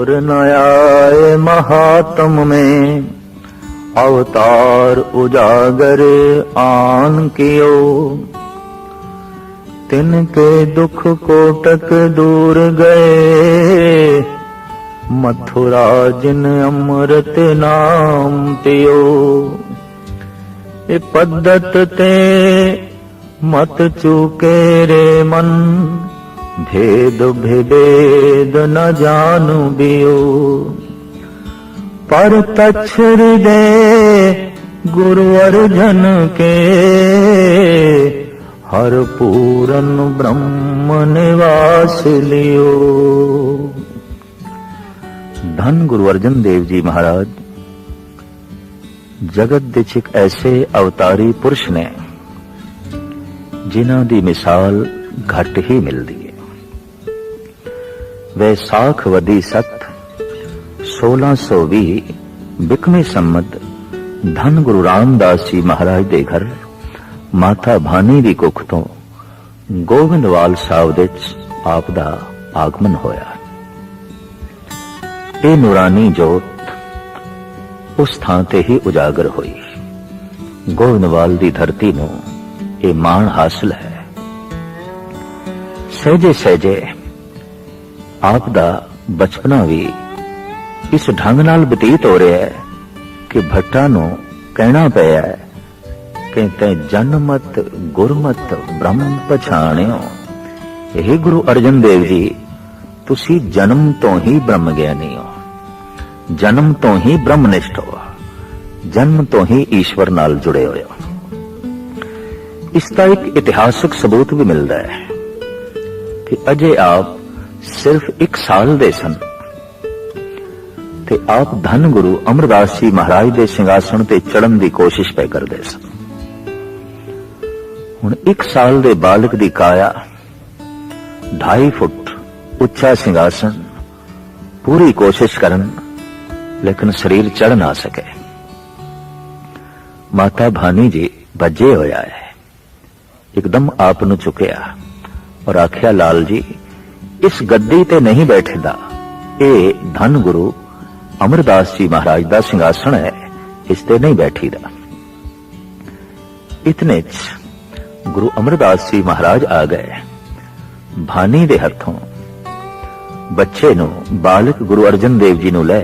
और न आए महात्म में, अवतार उजागर आन कियो। तिनके दुख कोटक दूर गए, मथुरा जिन अमृत नाम पियो। ए पद्धत ते मत चूके रे मन, भेद भेद न जानू बियो। पर तच्छ हृदय गुरु अर्जन के, हर पूरन ब्रह्म निवास लियो। धन गुरु अर्जन देव जी महाराज जगत दे एक ऐसे अवतारी पुरुष ने जिन्हां दी मिसाल घट ही मिलदी है। वैसाख वदी सत 1620 बिकमी संमत धन गुरु रामदास जी महाराज दे घर माता भानी दी कुख तो गोविंदवाल साहब दे आप दा आगमन होया। ये नूरानी जोत उस थां ते ही उजागर हुई। गोविंदवाल दी धरती नूं ये माण हासिल है। सहजे सहजे आप दा बचपना भी इस ढंग नाल बतीत हो रहा है कि भट्टां नूं कहना पिया है कि तैं जन्मत गुरमत ब्रह्म पछाणियो। यही गुरु अर्जन देव जी, तुसी जन्म तो ही ब्रह्म ज्ञानी हो, जन्म तो ही ब्रह्मनिष्ठ हो, जन्म तो ही ईश्वर नाल जुड़े हुए हो। इसका एक इतिहासक सबूत भी मिलता है कि अजे आप सिर्फ 1 साल दे सन ते आप धन गुरु अमरदास जी महाराज दे सिंघासन ते चढ़न की कोशिश पे करते सन। हुण 1 साल दे बालक दी काया, 2.5 फुट उच्चा सिंघासन, पूरी कोशिश करन लेकिन शरीर चढ़ ना सके। माता भानी जी भजे होया है, एकदम आप नु चुकया और आख्या, लाल जी इस गद्दी ते नहीं बैठेदा, ये धन गुरु अमरदास जी महाराज दा सिंघासन है, इस ते नहीं बैठीदा। इतने गुरु अमरदास जी महाराज आ गए। भानी दे हथों बच्चे नु, बालक गुरु अर्जन देव जी नु ले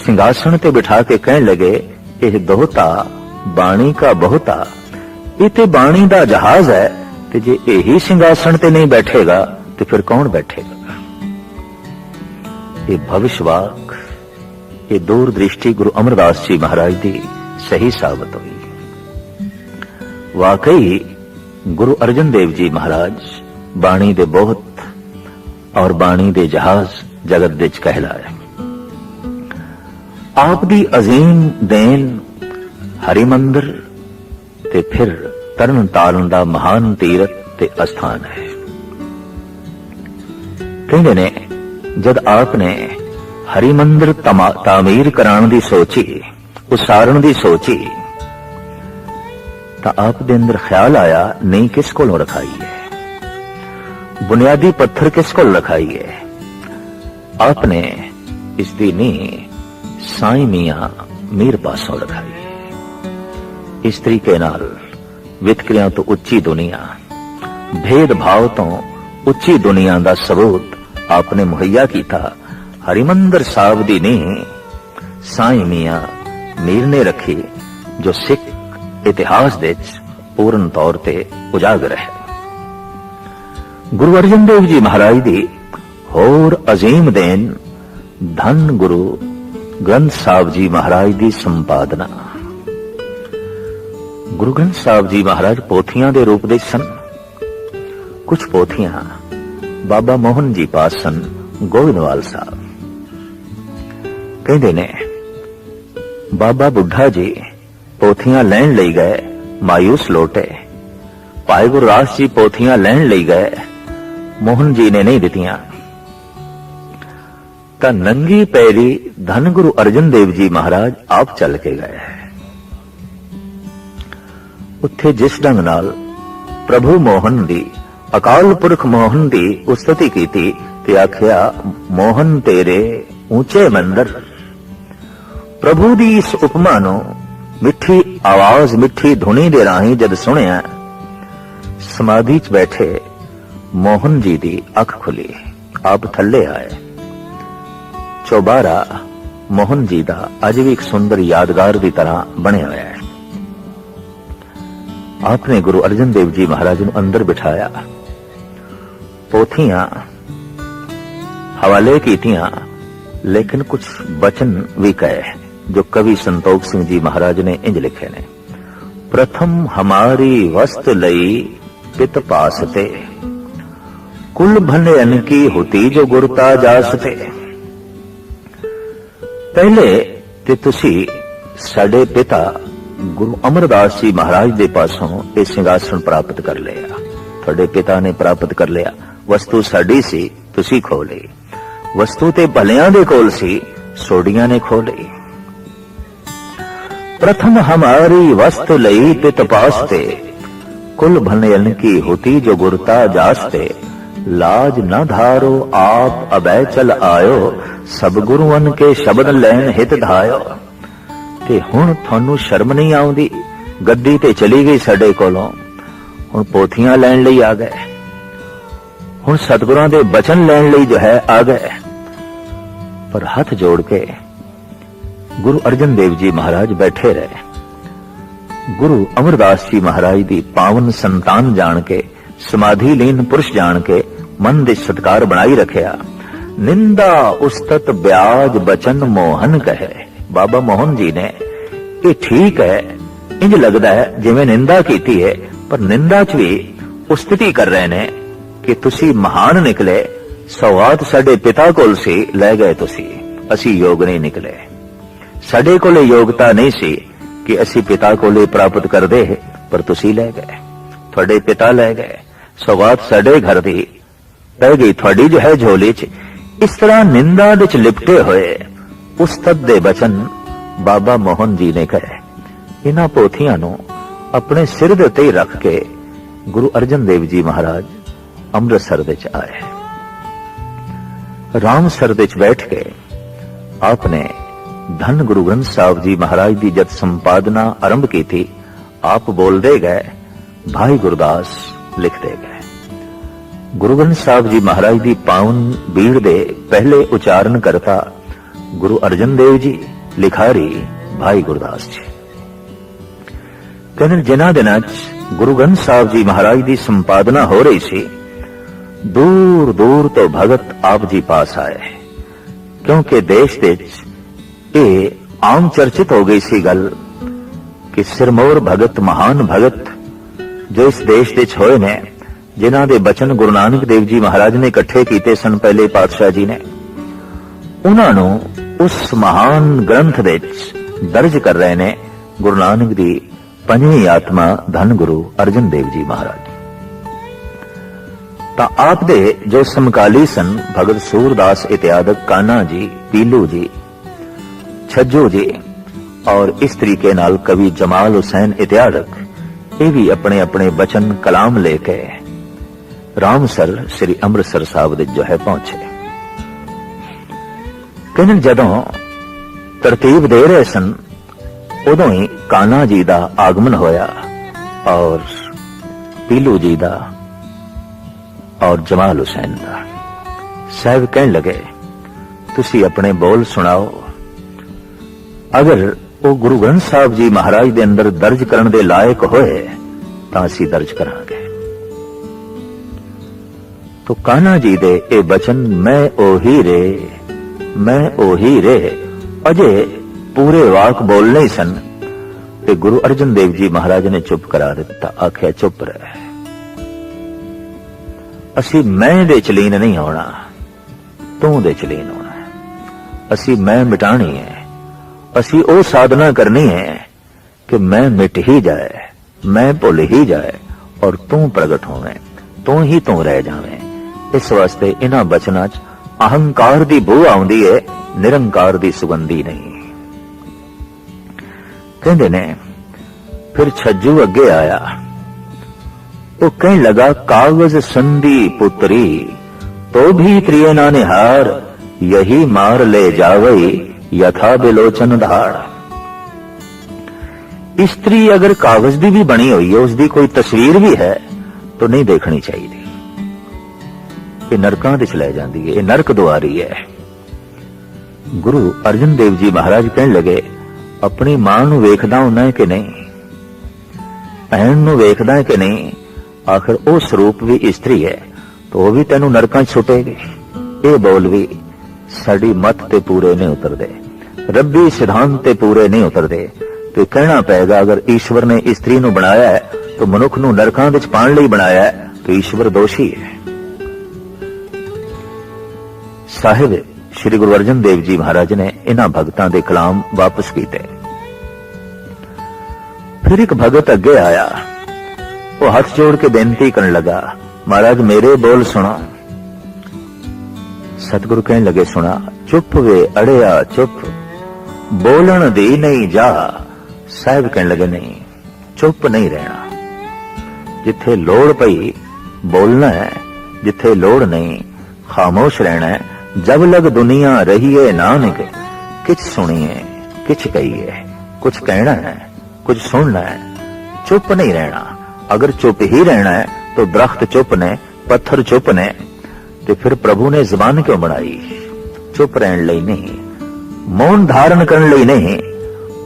सिंघासन ते बिठा के कहने लगे, यह दोहता बाणी का बहुता, इते बाणी दा जहाज है, ते जे यही सिंघासन ते नहीं बैठेगा तो फिर कौन बैठेगा। ये भविष्यवाक, ये दूरदृष्टि गुरु अमरदास जी महाराज दी सही साबित हुई। वाकई गुरु अर्जन देव जी महाराज बाणी दे बहुत और बाणी दे जहाज जगत दे कहलाए। आप दी अजीम देन हरिमंदिर ते फिर तरन तारण दा महान तीरथ ते अस्थान है। कहते ने जद आपने हरिमंदिर तामीर कराने दी सोची, उसारण दी सोची, तो आप दे अंदर ख्याल आया, नहीं किस कोलों रखाई है, बुनियादी पत्थर किस कोल रखाई है। आपने इसकी नींह साईं मियां मीर पासों रखाई। इस तरीके नाल वितकरियां तो उच्ची दुनिया, भेदभाव तो उच्ची दुनिया का सबूत आपने मुहैया किया। हरिमंदिर साहब दी नींह साईं मियां मीर ने रखी, जो सिख इतिहास दे पूर्ण तौर ते उजागर है। गुरु अर्जन देव जी महाराज दी होर अजीम देन धन गुरु ग्रंथ साहब जी महाराज दी संपादना। गुरु ग्रंथ साहब जी महाराज पोथियां दे रूप दे सन। कुछ पोथियां बाबा मोहन जी पास सन, गोविंदवाल साहब। कहते ने बाबा बुढ़ा जी पोथियां लैन लई गए, मायूस लौटे। भाई गुरदास जी पोथियां लैन लई गए, मोहन जी ने नहीं दितियां। ता नंगी पैरी धन गुरु अर्जन देव जी महाराज आप चल के गए। उत्थे जिस ढंग नाल प्रभु मोहन दी, अकाल पुरख मोहन दी उस्तति कीती ते आख्या, मोहन तेरे ऊंचे मंदिर। प्रभु दी इस उपमा नूं मिठी आवाज मिठी धुनी दे राही जद सुनिया, समाधि च बैठे मोहन जी दी अख खुली। आप थल्ले आए। चौबारा मोहन जी दा अज भी एक सुंदर यादगार की तरह बने हुआ है। आपने गुरु अर्जन देव जी महाराज नूं अंदर बिठाया, पोथियां हवाले कीतियां, लेकिन कुछ बचन भी कहे जो कवि संतोख सिंह जी महाराज ने इंज लिखे ने। प्रथम हमारी वस्त लई पित पासते, कुल भनयन की होती जो गुरता जासते। पहले ते तुसी साडे पिता गुरु अमरदास जी महाराज दे पासों ये सिंहासन प्राप्त कर लिया। थोड़े पिता ने प्राप्त कर लिया। वस्तु साडी सी, तुसी खो ली। वस्तु ते भलियां दे कोल सी, सोडियां ने खो ली। प्रथम हमारी वस्तु लई पित पासते, कुल भनयन की होती जो गुरता जासते। लाज न धारो आप अबै चल आयो, सब गुरुअन के शब्द लैन हित धायो। ते हुण थानू शर्म नहीं आउंदी, गद्दी ते चली गई साडे कोलों, हुण पोथियां लैन लई आ गए, हुण सतगुरां दे बचन लैन लई जो है आ गए। पर हाथ जोड़ के गुरु अर्जन देव जी महाराज बैठे रहे। गुरु अमरदास जी महाराज दी पावन संतान जान के, समाधि लीन पुरुष जान के मन दे सत्कार बनाई रखिया। निंदा उस्तत ब्याज बचन मोहन कहे। बाबा मोहन जी ने ये ठीक है, इंज लगदा है जिवें निंदा कीती है, पर निंदा च भी उस्तति कर रहे ने कि तुसी महान निकले, सौगात साडे पिता कोल सी, लै गए तुसी, असी योग नहीं निकले। साडे कोले योग्यता नहीं सी कि असी पिता कोले प्राप्त कर दे, पर तुसी लै गए, थोड़े पिता लै गए। सौगात साडे घर दी रह गई, थोड़ी जो है झोली च। इस तरह निंदा विच लिपटे हुए उस्तत दे बचन बाबा मोहन जी ने कहे। इन्हां पोथियां नूं अपने सिर दे उत्ते ही रख के गुरु अर्जन देव जी महाराज अमृतसर विच आए। रामसर विच बैठ के आपने धन गुरु ग्रंथ साहब जी महाराज की जद संपादना आरंभ की थी, आप बोलते गए, भाई गुरदास लिखते गए। गुरु ग्रंथ साहब जी महाराज की पावन बीड़ दे पहले उच्चारण करता गुरु अर्जन देव जी, लिखारी भाई गुरदास जी। कहने जिन्हां दिनां गुरु ग्रंथ साहब जी महाराज की संपादना हो रही सी, दूर दूर तो भगत आप जी पास आए, क्योंकि देश ये आम चर्चित हो गई सी गल कि सिरमौर भगत, महान भगत जो इस देश दे होए ने, जिन्हां दे बचन गुरु नानक देव जी महाराज ने इकट्ठे कीते सन पहले पातशाह जी ने, उन्हां नूं उस महान ग्रंथ दे दर्ज कर रहे ने गुरु नानक दी पंजवीं आत्मा धन गुरु अर्जन देव जी महाराज। तां आप दे जो समकाली सन भगत सूरदास इत्यादक, कान्हा जी, पीलू जी, छज्जू जी और इस तरीके नाल कवि जमाल हुसैन इत्यादक, ये भी अपने अपने बचन कलाम लेके रामसर श्री अमृतसर साहब दे जो है पहुंचे। कहने जदों तरतीब दे रहे सन, उदों ही कान्हा जी दा आगमन होया और पीलू जी दा और जमाल हुसैन दा। साहब कहने लगे, तुसी अपने बोल सुनाओ। अगर वो गुरु ग्रंथ साहब जी महाराज दे अंदर दर्ज करने दे लायक होए तां असीं दर्ज करांगे। तो कान्हा जी दे ए बचन, मैं ओही रे, मैं ओही रे, अजे पूरे वाक बोलने ही सन ते गुरु अर्जन देव जी महाराज ने चुप करा दिता। आख्या चुप रह, असी मैं दे चलीन नहीं होना, तू दे चलीन होना है। असी मैं मिटानी है, असी ओ साधना करनी है कि मैं मिट ही जाए, मैं भुल ही जाए और तू प्रगट होवे, तू ही तू रह जावे। इस वास्ते इन्हां बचनां च अहंकार दी बू आउंदी है, निरंकार दी सुगंधी नहीं। कहंदे ने फिर छज्जू अगे आया, वो कहने लगा, कागज संधि पुत्री तो भी त्रिय ना निहार, यही मार ले जावई यथा बिलोचन धाड़। स्त्री अगर कागज दी भी बनी हुई है, उसकी कोई तस्वीर भी है, तो नहीं देखनी चाहिए। ये नरकां विच लै जांदी है, ये नरक दुआरी है। गुरु अर्जन देव जी महाराज कहने लगे, अपनी मां नूं वेखदा हुंदा है कि नहीं, भैन नूं वेखदा है कि नहीं, आखिर वो स्वरूप भी स्त्री है, तो वह भी तेनों नरकां छुटेगी। ये बोल भी साडी मत ते पूरे नहीं उतरदे, रब्बी सिद्धांत ते पूरे नहीं उतरदे। तो कहना पएगा, अगर ईश्वर ने स्त्री नूं बनाया है तो मनुख नूं नरकां विच पाण लई बनाया है, तो ईश्वर दोषी है। साहिब श्री गुरु अर्जन देव जी महाराज ने इन्हां भगतां दे कलाम वापस कीते। फिर एक भगत अगे आया, वो हाथ जोड़ के बेनती करने लगा, महाराज मेरे बोल सुनो। सतगुरु कहने लगे, सुना। चुप वे अड़िया चुप, बोलन दी नहीं जा। साहिब कहने लगे, नहीं, चुप नहीं रहना। जिथे लोड़ पई बोलना है, जिथे लोड़ नहीं खामोश रहना है। जब लग दुनिया रहिए नानक, किछ सुनिए किछ कहिए। कुछ कहना है, कुछ सुनना है, चुप नहीं रहना। अगर चुप ही रहना है तो दरख्त चुप ने, पत्थर चुप ने, तो फिर प्रभु ने जबान क्यों बनाई? चुप रहने लई नहीं, मौन धारण करने लई नहीं,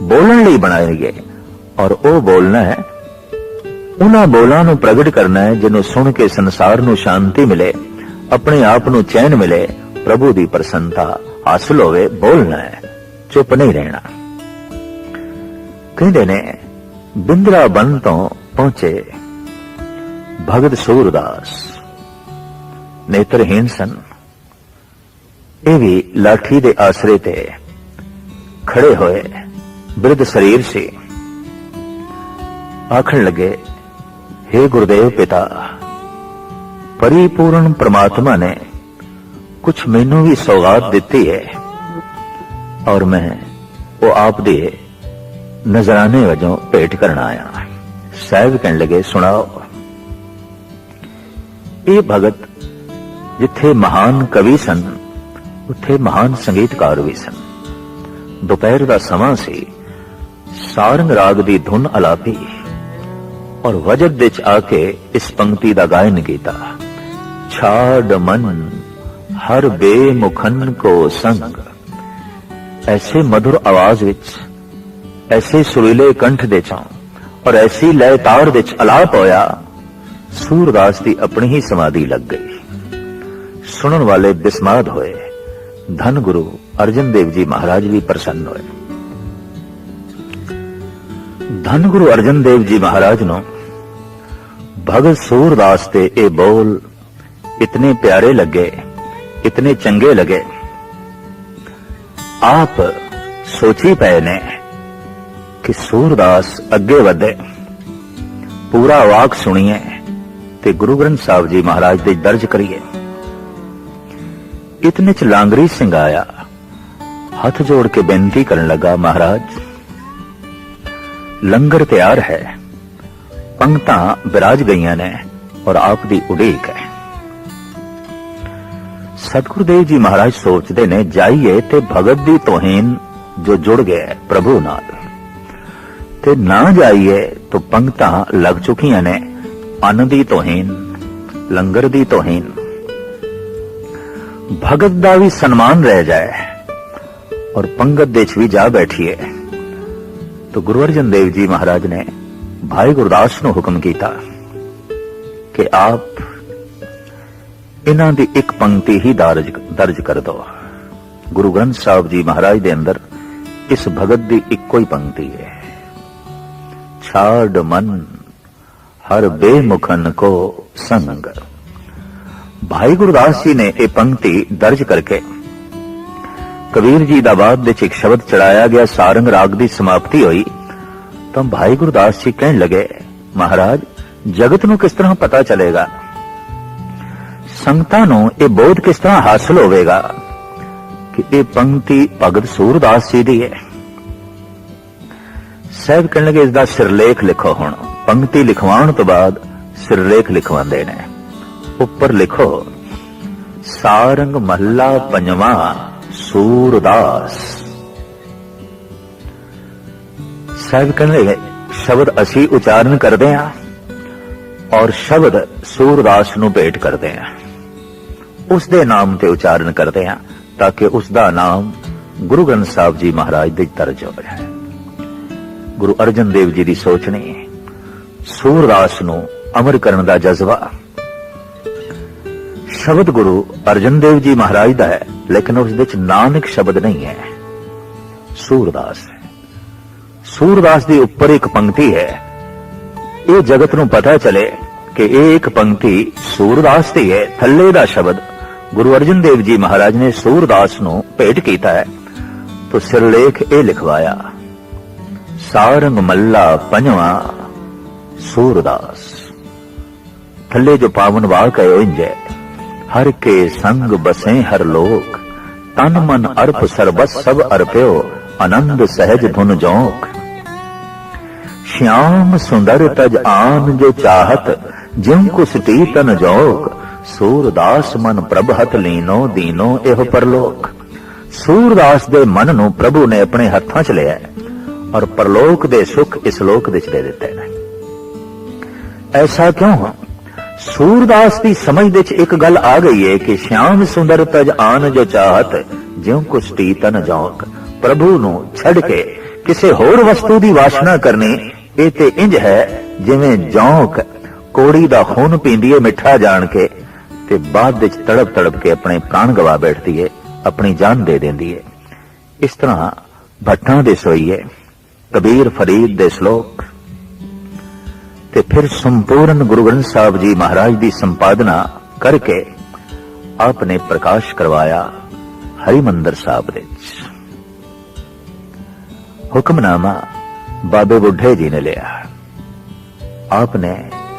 बोलने लई बनाई गए। और वो बोलना है, उन्हां बोलां नूं प्रगट करना है जिन्हों सुन के संसार नूं शांति मिले, अपने आप नूं चैन मिले, प्रभु दी प्रसन्नता हासिल होवे। बोलना है, चुप नहीं रहना। कहते ने बिंद्राबन तो पहुंचे भगत सूरदास, नेत्रहीन सन। ये भी लाठी दे आसरे ते खड़े होए, वृद्ध शरीर से आखण लगे, हे गुरुदेव पिता, परिपूर्ण परमात्मा ने कुछ मैनू भी सौगात दिती है, और मैं वो आप दे नजराने वजों भेंट करना आया। साहिब कहने लगे, सुनाओ। ये भगत जिथे महान कवि सन, उत्थे महान संगीतकार भी सन। दोपहर का समा सी, सारंग राग दी धुन अलापी और वजद विच आके इस पंक्ति का गायन किया। छाड़ मन हर बेमुखन को संग। ऐसे मधुर आवाज विच, ऐसे सुरीले कंठ दे चों और ऐसी लय तार विच अलाप होया, सूरदास की अपनी ही समाधि लग गई। सुनन वाले बिस्माद होए। धन गुरु अर्जन देव जी महाराज भी प्रसन्न होए। धन गुरु अर्जन देव जी महाराज नो भगत सूरदास ते ए बोल इतने प्यारे लगे, इतने चंगे लगे। आप सोची पे ने कि सूरदास अगे वधे, पूरा वाक सुनिए ते गुरु ग्रंथ साहब जी महाराज दे दर्ज करिए। इतने च लांगरी सिंह आया, हाथ जोड़ के बेनती करने लगा, महाराज लंगर तैयार है, पंक्तां बिराज गईयां ने और आप दी उड़ीक है। सतगुरुदेव जी महाराज सोचते ने, जाइए ते भगत दी तोहीन जो जुड़ गए प्रभु नाल, ते ना जाइए तो पंक्तां लग चुकियां ने, अन्न दी तोहीन, लंगर दी तोहीन। भगत दा भी सन्मान रह जाए और पंगत देच भी जा बैठिए। तो गुरु अर्जन देव जी महाराज ने भाई गुरदास नूं हुक्म किया कि आप इन्हां दी एक पंक्ति ही दर्ज कर दो। गुरु ग्रंथ साहब जी महाराज दे अंदर इस भगत दी इक्को ही पंक्ति है, छाड़ मन हर बेमुखन को संग। भाई गुरदास जी ने यह पंक्ति दर्ज करके कबीर जी दा बाद विच एक शब्द चढ़ाया गया, सारंग राग दी समाप्ति हुई। तो भाई गुरदास जी कहने लगे, महाराज जगत नूं किस तरह पता चलेगा, संगतां नूं ये बोध किस तरह हासिल होवेगा कि ये पंक्ति भगत सूरदास जी दी है। साहब कहने लगे, इसका सिरलेख लिखो। हुण पंक्ति लिखवाण तो बाद सिरलेख लिखवांदे ने। उपर लिखो, सारंग महला पंजवा सूरदास। साहब कहते शब्द असी उचारण करते हैं और शब्द सूरदास नूं भेंट करते हैं, उसके नाम ते उचारण करते हैं ताकि उसका नाम गुरु ग्रंथ साहब जी महाराज दे दर्ज हो जाए। गुरु अर्जन देव जी की सोच ने सूरदास नूं अमर करने का जज्बा। शब्द गुरु अर्जन देव जी महाराज का है, लेकिन उस विच नानक शब्द नहीं है, सूरदास है। सूरदास के उपर एक पंक्ति है, ये जगत नूं पता चले कि एक पंक्ति सूरदास की है। थल्ले दा शब्द गुरु अर्जन देव जी महाराज ने सूरदास नूं भेंट कीता है, तो सिरलेख ये लिखवाया, सारंग मल्ला पंजवा सूरदास। थल्ले जो पावन वाक है इंज है, हर के संग बसे हर लोक, तन मन अर्प सरबस सब अर्प्यो, आनंद सहज धुन जोक। श्याम सुंदर तज आन जो चाहत, ज्यों कुसटी तन जोक, सूरदास मन प्रभहत लीनो दीनो एह परलोक। सूरदास दे मन नूं प्रभु ने अपने हत्थां च लिया और परलोक दे सुख इस लोक विच दे दिते ने। ऐसा क्यों? सूरदास की समझ विच एक गल आ गई है कि श्याम सुंदर तज आन जो चाहत, ज्यों कुसटी तन जोक। प्रभु नूं छड़ के किसी होर वस्तु की वासना करनी, ये ते इंज है जिवें जौंक कोड़ी दा खून पींदी है मिठा जान के, ते बाद विच तड़प तड़प के अपने प्राण गवा बैठती है, अपनी जान दे देंदी है। इस तरह भट्टां दे सोईए, कबीर फरीद दे श्लोक, ते फिर संपूर्ण गुरु ग्रंथ साहब जी महाराज की संपादना करके आपने प्रकाश करवाया हरिमंदिर साहब दे। हुक्मनामा बाबे बुढ़े जी ने लिया, आपने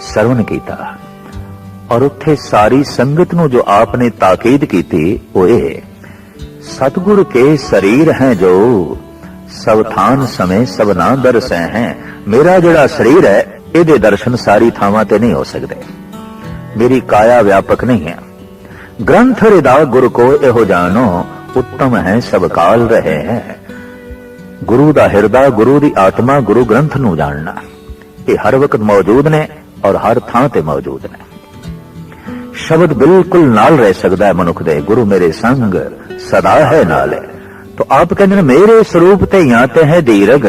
सरवण किया और उत्थे सारी संगत नूं जो आपने ताकीद की थी वो ये, सतगुर के शरीर हैं जो, सब थान समय सब ना दरसै हैं। मेरा जिहड़ा शरीर है ਇਹਦੇ दर्शन सारी थावां ते नहीं हो सकते, मेरी काया व्यापक नहीं है। ग्रंथ हृदा गुरु को एहो जानो, उत्तम है सब काल रहे हैं। गुरु दा हिरदा, गुरु दी आत्मा, गुरु ग्रंथ नूं जानना, ये हर वक्त मौजूद ने और हर थां ते मौजूद ने। शब्द बिल्कुल नाल रह सकता है मनुख दे, गुरु मेरे संग सदा है नाले। तो आप कहते मेरे स्वरूप ते यहाँ ते है दीरग,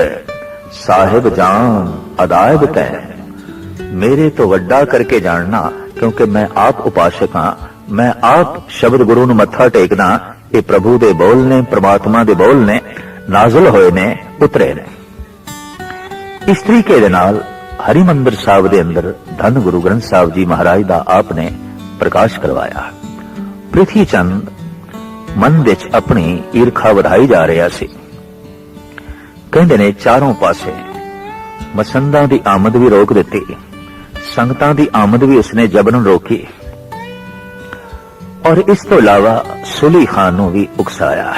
साहिब जान अदायब तय। मेरे तो वड्डा करके जानना, क्योंकि मैं आप उपासक हाँ, मैं आप शब्द गुरु नूं मत्था टेकना। ये प्रभु दे बोल ने, परमात्मा दे बोल ने, नाजुल होए ने, उतरे ने। इस तरीके दे नाल हरिमंदिर साहब दे अंदर धन गुरु ग्रंथ साहब जी महाराज दा आपने प्रकाश करवाया। पृथ्वी चंद मन विच अपनी ईरखा वधाई जा रहा सी। कहंदे ने चारों पासे मसंदां दी आमद भी रोक दिती, संगतां दी आमद भी उसने जबरन रोकी, और इस तो इलावा सुली खान नूं भी उकसाया।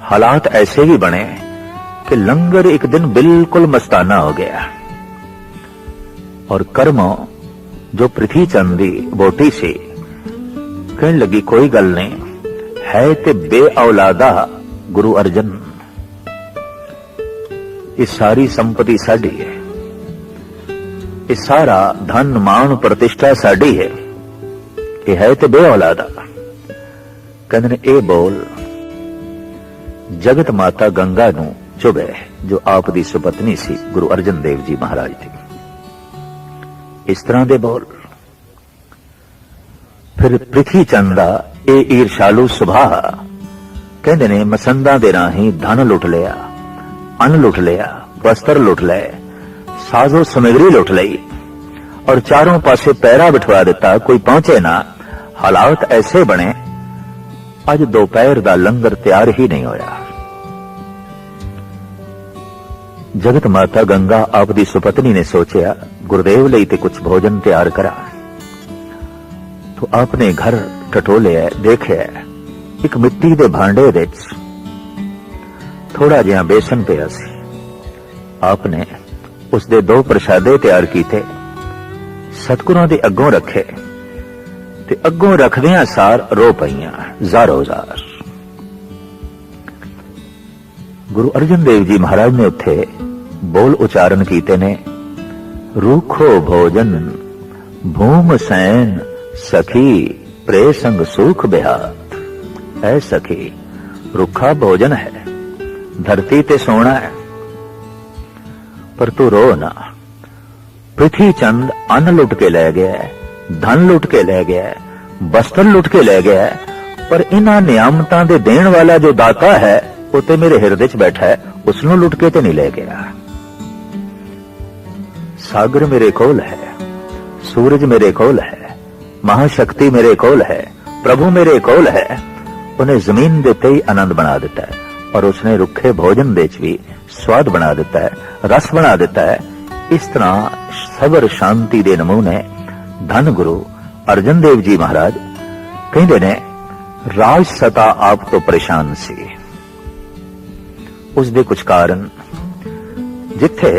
हालात ऐसे भी बने कि लंगर एक दिन बिल्कुल मस्ताना हो गया और कर्मों जो पृथ्वी चंद दी बोटी सी कहने लगी कोई गल नहीं है ते बे औलादा गुरु अर्जन, ये सारी संपत्ति साडी है, ये सारा धन मान प्रतिष्ठा साडी है, ये है ते बे औलादा। कहते ने ए बोल जगत माता गंगा नूं चुभे, जो आप दी सुपत्नी सी गुरु अर्जन देव जी महाराज थी। इस तरह दे बोल। फिर पृथ्वी चंद दा ए ईर्षालू सुभाव कहते ने मसंदा दे राही धन लुट लिया, अन्न लुट लिया, वस्त्र लुट ले, साजो सामग्री लुट ली और चारों पासे पैरा बिठवा दिता, कोई पहुंचे ना। हालात ऐसे बने अज दोपहर दा लंगर तैयार ही नहीं होया। जगत माता गंगा आप दी सुपत्नी ने सोचा गुरुदेव लई ते कुछ भोजन तैयार करा। तो आपने घर टटोलिया, देखिया एक मिट्टी दे भांडे विच थोड़ा जिहा बेसन पिया सी। आपने उसदे दो प्रसादे तैयार कीते, सतगुरां दे अग्गों रखे ते अगों रखदियां सार रो पईयां ज़ारो ज़ार। गुरु अर्जन देव जी महाराज ने उत्थे बोल उचारण कीते ने, रूखो भोजन भूम सैन सखी प्रे संग सुख बिहात। ऐ सखी, रुखा भोजन है, धरती ते सोना है, पर तू रो ना। पृथ्वी चंद अन्न लुट के ले गया है, धन लुट के ले गया है, वस्त्र लुट के ले गया है, पर इन्हां नियामतां दे देण वाला जो दाता है वो ते मेरे हिरदे च बैठा है, उसनों लुट के ते नहीं ले गया। सागर मेरे कोल है, सूरज मेरे कोल है, महाशक्ति मेरे कोल है, प्रभु मेरे कोल है। उन्हें जमीन देते ही आनंद बना देता है, और उसने रुखे भोजन दे च भी स्वाद बना देता है, रस बना देता है। इस तरह सबर शांति दे नमूने धन गुरु अर्जन देव जी महाराज कहते ने, राज सता आप तो परेशान सी। उसके कुछ कारण, जिथे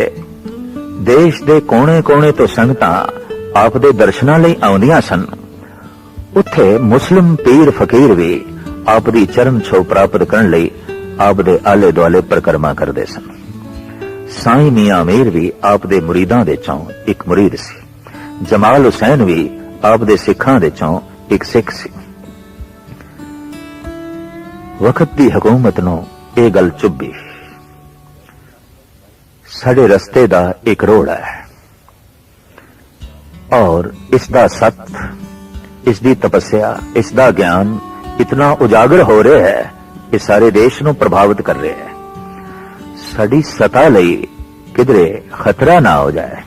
देश दे कोने कोने तो संगतां आप दे दर्शनां लई आउंदियां सन, उत्थे मुस्लिम पीर फकीर भी आप दी चरण छो प्राप्त करन लई आप दे आले दुआले परिक्रमा करदे सन। साईं मियां मीर भी आप दे मुरीदां दे चों एक मुरीद सी। जमाल हुसैन भी आप दे सिखां दे चों एक सिख सी। वक्त दी हुकूमत नूं इह गल चुभी, साडे रस्ते दा एक रोड़ा है, और इसदा सत, इसदी तपस्या, इसदा ज्ञान इतना उजागर हो रहा है कि सारे देश नूं प्रभावित कर रहे हैं। साडी सता लई किधरे खतरा ना हो जाए।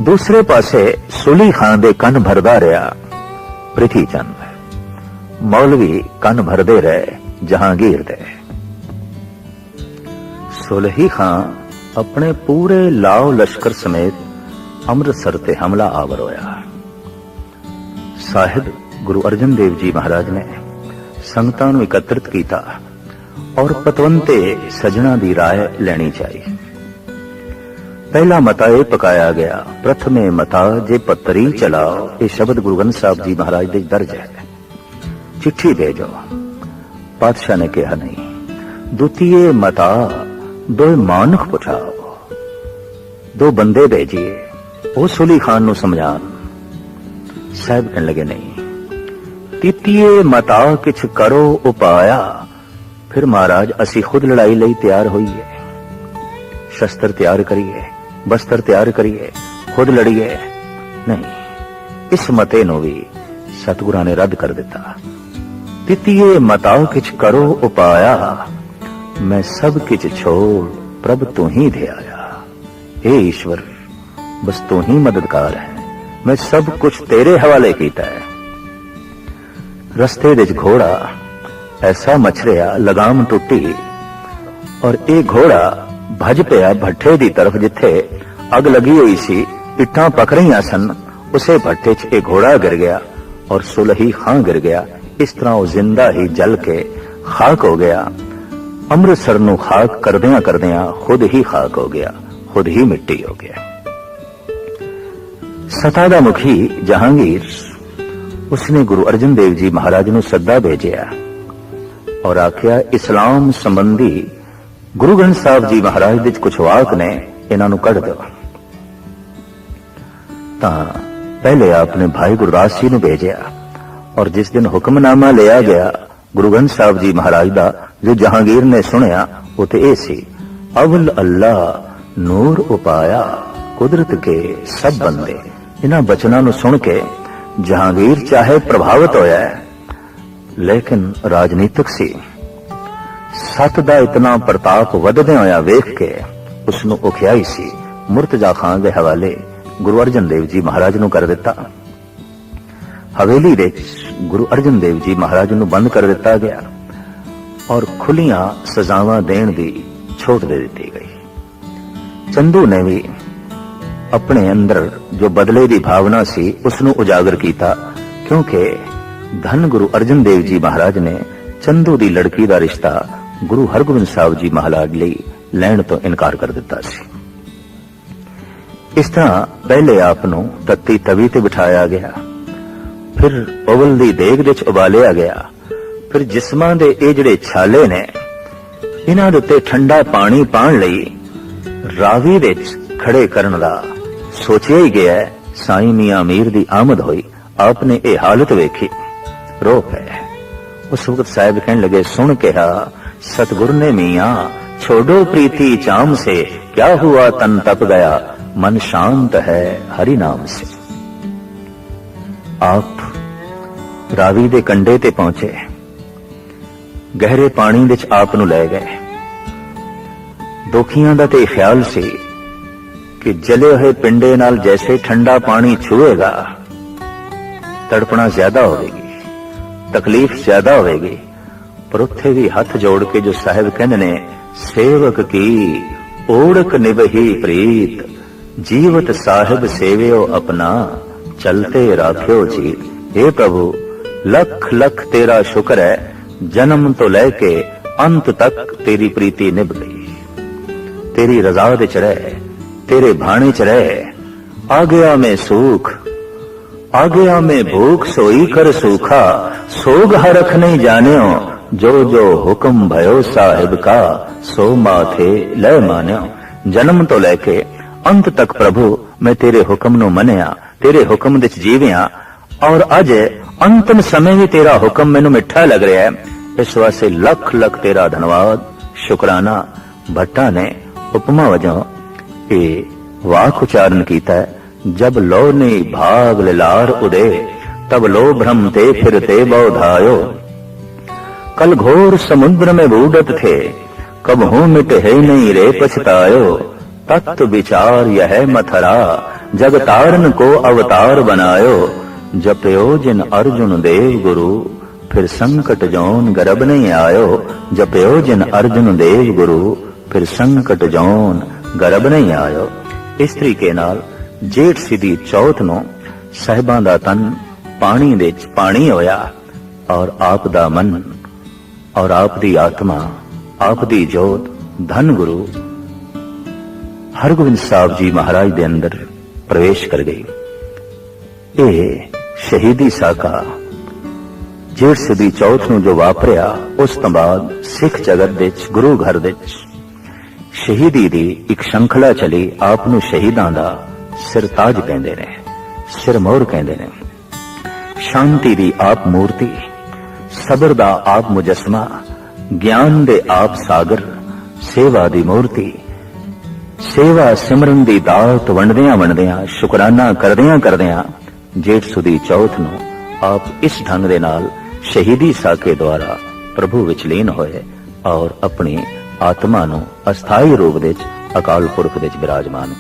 दूसरे पासे सुली खान दे कन भरदा रहा पृथ्वी चंद, मौलवी कन भरदे रहे जहांगीर दे। सुलही खां अपने पूरे लाओ लश्कर समेत अमृतसर ते हमला आवर होया। साहिब गुरु अर्जन देव जी महाराज ने संगतां नूं एकत्रित कीता और पतवंते सजना दी राय लेनी चाहिए। पहला मता यह पकाया गया, प्रथमे मता जे पत्तरी चलाओ। ये शब्द गुरु ग्रंथ साहब जी महाराज दे दर्ज है। चिट्ठी भेजो, पातशाह ने कहा नहीं। द्वितीय मता दो मानुख पुछाओ, दो बंदे भेजिए, वो सुली खान नूं समझान। साहब कहने लगे नहीं। तृतीय मता किछ करो उपाया, फिर महाराज असी खुद लड़ाई लई तैयार होइए, शस्त्र तैयार करिए, बस्तर तैयार करिए, खुद लड़िए। नहीं, इस मते नूं भी सतगुरां ने रद्द कर दिता। तृतीय मता किछ करो उपाया, मैं सब किछ छोड़ प्रभ तू ही दे आया। हे ईश्वर, बस तू ही मददगार है, मैं सब कुछ तेरे हवाले कीता है। रस्ते विच घोड़ा ऐसा मछरिया, लगाम टुटी और ये घोड़ा भज पिया भट्ठे दी तरफ, जिथे अग लगी हुई सी, इट्टां पक रही सन। उसे भट्ठे च एक घोड़ा गिर गया और सुलही खां गिर गया। इस तरह वो जिंदा ही जल के खाक हो गया। अमृतसर नूं खाक करदियां करदियां खुद ही खाक हो गया, खुद ही मिट्टी हो गया। सता दा मुखी जहांगीर, उसने गुरु अर्जन देव जी महाराज नूं सद्दा भेजिया और आख्या, इस्लाम संबंधी गुरु ग्रंथ साहब जी महाराज दे कुछ वाक ने, इन्हां नूं कढ दो। तां पहले आपने भाई गुरदास जी नूं भेजिया और जिस दिन हुक्मनामा लिया गया गुरु ग्रंथ साहब जी महाराज दा, जो जहांगीर ने सुनिया वो तो यह सी, अवल अल्लाह नूर उपाया कुदरत के सब बंदे। इन्हां बचनां नूं सुन के जहांगीर चाहे प्रभावित होया है, लेकिन राजनीतिक सी। सत दा इतना प्रताप वधदे होया वेख के उसनूं उखियाई सी मुर्तजा खान दे हवाले गुरु अर्जन देव जी महाराज नूं कर दिता। हवेली दे गुरु अर्जन देव जी महाराज नूं बंद कर दिता गया और खुलियां सजावां देण दी छूट दे दी गई। चंदू ने भी अपने अंदर जो बदले की भावना सी उसनूं उजागर किया, क्योंकि धन गुरु अर्जन देव जी महाराज ने चंदू की लड़की का रिश्ता गुरु हरगोबिंद साहब जी महाराज लई लैण तो इनकार कर दिता सी। इस तरह पहले आप नूं तत्ती तवी ते बिठाया गया फिर उबल दी देग दे च उबालिया गया। फिर जिस्मां दे ये जिहड़े छाले ने इन्हां दे उत्ते ठंडा पानी पाण लई रावी दे च खड़े करन दा सोचिया ही गया। साईं मियां मीर दी आमद हुई, आपने ये हालत वेखी, रो पे। उस वक्त साहब कहने लगे, सुन कहा सतगुरु ने मियां छोड़ो प्रीति चाम से, क्या हुआ तन तप गया, मन शांत है हरि नाम से। आप रावी दे कंडे ते पहुंचे, गहरे पानी विच आप नूं लै गए। दुखियां दा ते ख्याल सी कि जले हुए पिंडे नाल जैसे ठंडा पानी छुएगा तड़पना ज्यादा होगी, तकलीफ ज्यादा होगी। पर उत्थे भी हाथ जोड़ के जो साहिब कहंदे ने, सेवक की ओढ़क निभही प्रीत, जीवत साहिब सेवियो अपना, चलते राख्यो जीत। हे प्रभु लख लख तेरा शुक्र है, जन्म तो लेके अंत तक तेरी प्रीति निभ गई। तेरी रजा दे च रहे, तेरे भाने च रहे। आ गया मैं सूख, आ गया मैं भूख, सोई कर सूखा, सोग हरख नहीं जानियो, जो जो हुक्म भयो साहिब का, सो माथे ले मानियो। जन्म तो लेके अंत तक प्रभु मैं तेरे हुक्म नूं मनिया, तेरे हुक्म दे जीविया, और अज अंतिम समय भी तेरा हुक्म मैनू मिठा लग रहा है। इस वास्ते लख लख तेरा धन्यवाद, शुकराना। भट्टा ने उपमा वजों ये वाक उच्चारण किया है, जब लो ने भाग लार उदे, तब लो भ्रम ते फिरते बौधायो। कल घोर समुद्र में बूढ़त थे, कब हूं मिट है नहीं रे पछतायो। तत्व विचार यह मथरा, जग तारन को अवतार बनायो। जपयो जिन अर्जुन देव गुरु, फिर संकट जौन गर्भ नहीं आयो। जपयो जिन अर्जुन देव गुरु, फिर संकट जौन गर्भ नहीं आयो। इस तरीके नाल जेठ सिद्धी चौथ नूं साहिबां दा तन पानी दे च पानी होया, और आप दा मन और आप दी आत्मा, आप दी जोत धन गुरु हरगोबिंद साहब जी महाराज दे अंदर प्रवेश कर गई। ये शहीदी साका जेठ सिद्धी चौथ नूं जो वापरिया, उस तो बाद सिख जगत दे च गुरु घर दे च शहीदी दी एक श्रृंखला चली। आप नूं शहीदां दा सिरताज कहंदे ने, सिरमौर कहंदे ने। शांति दी आप मूर्ति, सबर दा आप मुजस्मा, ज्ञान दे आप सागर, सेवा दी मूर्ति। सेवा सिमरन दी दात वंडदियां वंडदियां, शुकराना करदियां करदियां जेठ सुदी चौथ नूं आप इस ढंग दे नाल शहीदी साके द्वारा प्रभु विच लीन होए, और अपनी आत्मा नूं अस्थाई रूप दे अकाल पुरख दे विराजमान